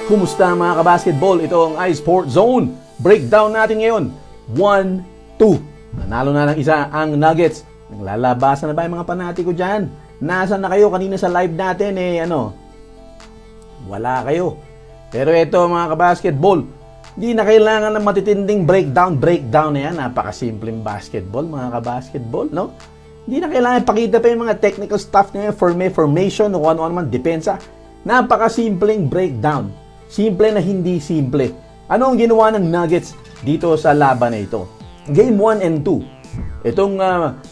Kumusta mga kabasketball? Ito ang iSport Zone. Breakdown natin ngayon. 1-2. Nanalo na ng isa ang Nuggets. Naglalabasan na ba yung mga panatiko dyan? Nasaan na kayo kanina sa live natin? Wala kayo. Pero ito mga kabasketball, hindi na kailangan ng matitinding breakdown na yan. Napakasimpleng basketball mga kabasketball, no? Hindi na kailangan pakita pa yung mga technical stuff na yan, formation o ano-ano man, depensa. Napakasimpleng breakdown. Simple na hindi simple. Ano ang ginawa ng Nuggets dito sa laban na ito? Game 1 and 2. Itong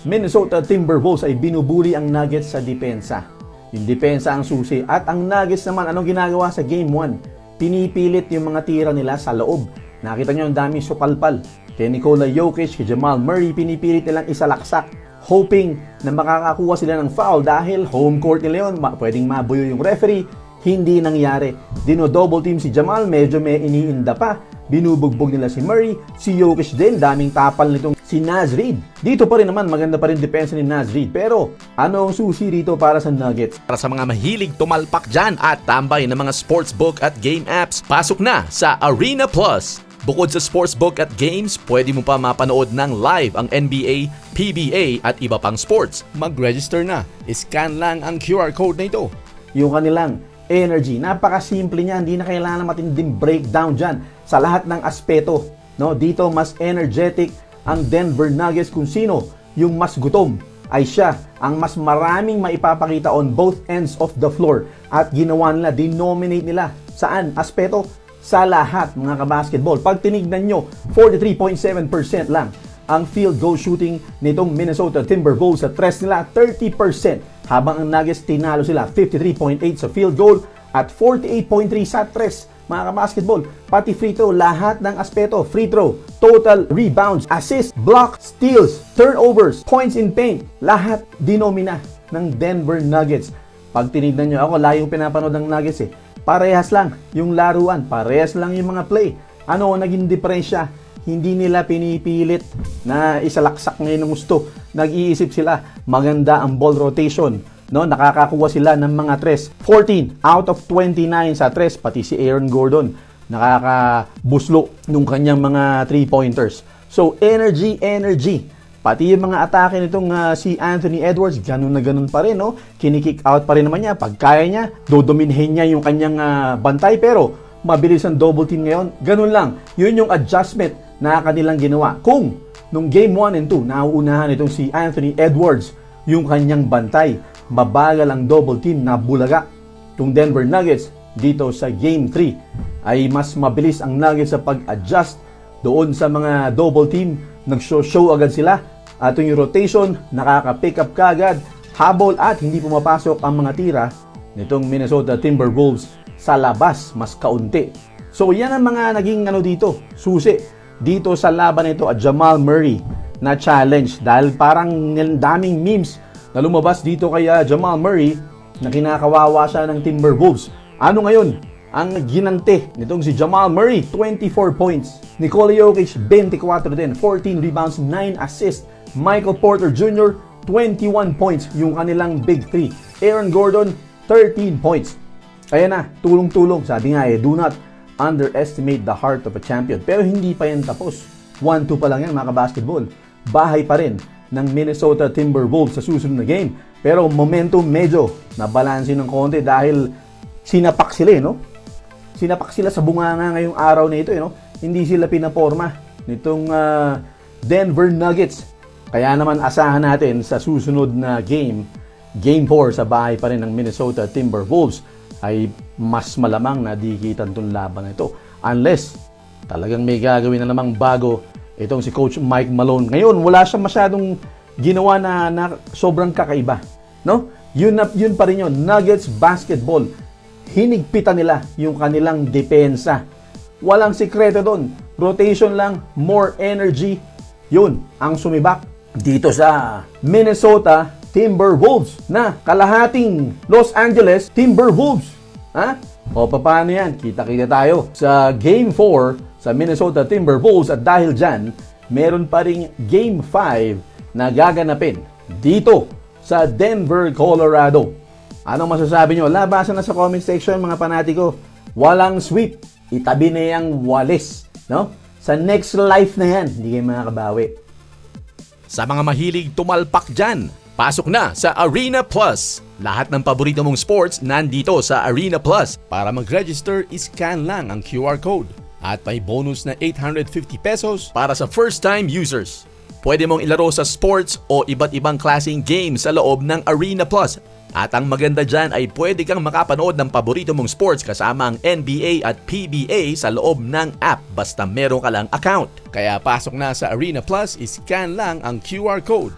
Minnesota Timberwolves ay binubuli ang Nuggets sa depensa. Yung depensa ang susi. At ang Nuggets naman, anong ginagawa sa Game 1? Pinipilit yung mga tira nila sa loob. Nakita nyo ang daming sukalpal. Kay Nikola Jokic, kay Jamal Murray, pinipilit nilang isalaksak. Hoping na makakakuha sila ng foul dahil home court nila yun. Pwedeng mabuyo yung referee. Hindi nangyari. Dino-double team si Jamal, medyo may iniinda pa. Binubugbog nila si Murray, si Jokic din, daming tapal nitong si Naz Reid. Dito pa rin naman, maganda pa rin depensa ni Naz Reid. Pero, ano ang susi rito para sa Nuggets? Para sa mga mahilig tumalpak dyan at tambay ng mga sportsbook at game apps, pasok na sa Arena Plus. Bukod sa sportsbook at games, pwede mo pa mapanood ng live ang NBA, PBA at iba pang sports. Mag-register na. Scan lang ang QR code na ito. Yung kanilang energy, napakasimple niya, hindi na kailangan matinding breakdown dyan sa lahat ng aspeto. No? Dito, mas energetic ang Denver Nuggets kung sino yung mas gutom ay siya ang mas maraming maipapakita on both ends of the floor at ginawa nila, dinominate nila saan? Aspeto? Sa lahat mga kabasketball. Pag tinignan nyo, 43.7% lang ang field goal shooting nitong Minnesota Timberwolves sa tres nila, 30%. Habang ang Nuggets tinalo sila 53.8 sa field goal at 48.3 sa tres. Mga kabasketball, pati free throw, lahat ng aspeto, free throw, total rebounds, assist, block, steals, turnovers, points in paint, lahat dinomina ng Denver Nuggets. Pag tinignan nyo, ako layong pinapanood ng Nuggets parehas lang yung laruan, parehas lang yung mga play. Ano naging diferensya? Hindi nila pinipilit na isalaksak ngayon ng gusto. Nag-iisip sila, maganda ang ball rotation. No? Nakakakuha sila ng mga tres. 14 out of 29 sa tres, pati si Aaron Gordon. Nakakabuslo nung kanyang mga 3-pointers. So, energy. Pati yung mga atake nitong si Anthony Edwards, ganun na ganun pa rin. No? Kinikick out pa rin naman niya. Pag kaya niya, dodominhin niya yung kanyang bantay. Pero, mabilis ang double team ngayon. Ganun lang. Yun yung adjustment na kanilang ginawa. Kung nung game 1 and 2, nauunahan itong si Anthony Edwards, yung kanyang bantay, mabagal ang double team na bulaga. Itong Denver Nuggets, dito sa game 3, ay mas mabilis ang Nuggets sa pag-adjust doon sa mga double team. Nag-show agad sila. At yung rotation, nakaka-pick up kagad, habol at hindi pumapasok ang mga tira nitong Minnesota Timberwolves sa labas, mas kaunti. So yan ang mga naging dito, susi dito sa laban nito at Jamal Murray na challenge dahil parang daming memes na lumabas dito kay Jamal Murray na kinakawawa siya ng Timberwolves. Ano ngayon ang ginante nitong si Jamal Murray? 24 points. Nikola Jokic 24 din, 14 rebounds, 9 assists. Michael Porter Jr. 21 points, yung kanilang big 3. Aaron Gordon 13 points. Ayan na, tulong-tulong. Sabi nga do not underestimate the heart of a champion. Pero hindi pa yan tapos. 1-2 pa lang yan mga basketball. Bahay pa rin ng Minnesota Timberwolves sa susunod na game. Pero momentum medyo nabalansin ng konti dahil sinapak sila no? Sinapak sila sa bunganga ngayong araw na ito no? Hindi sila pinaporma nitong Denver Nuggets. Kaya naman asahan natin sa susunod na game 4 sa bahay pa rin ng Minnesota Timberwolves ay mas malamang na dikitan itong laban na ito. Unless talagang may gagawin na namang bago itong si Coach Mike Malone. Ngayon, wala siya masyadong ginawa na sobrang kakaiba. No? Yun pa rin yun. Nuggets basketball. Hinigpitan nila yung kanilang depensa. Walang sikreto doon. Rotation lang, more energy. Yun ang sumibak dito sa Minnesota Timberwolves na kalahating Los Angeles Timberwolves. O paano yan? Kita-kita tayo sa Game 4 sa Minnesota Timberwolves at dahil dyan, meron pa ring Game 5 na gaganapin dito sa Denver, Colorado. Anong masasabi nyo? Labasan na sa comment section mga panatiko. Walang sweep. Itabi na yung walis. No? Sa next life na yan, hindi kayo makakabawi. Sa mga mahilig tumalpak dyan, pasok na sa Arena Plus. Lahat ng paborito mong sports nandito sa Arena Plus. Para mag-register, iscan lang ang QR code. At may bonus na 850 pesos para sa first-time users. Pwede mong ilaro sa sports o iba't ibang klaseng games sa loob ng Arena Plus. At ang maganda dyan ay pwede kang makapanood ng paborito mong sports kasama ang NBA at PBA sa loob ng app basta meron ka lang account. Kaya pasok na sa Arena Plus, iscan lang ang QR code.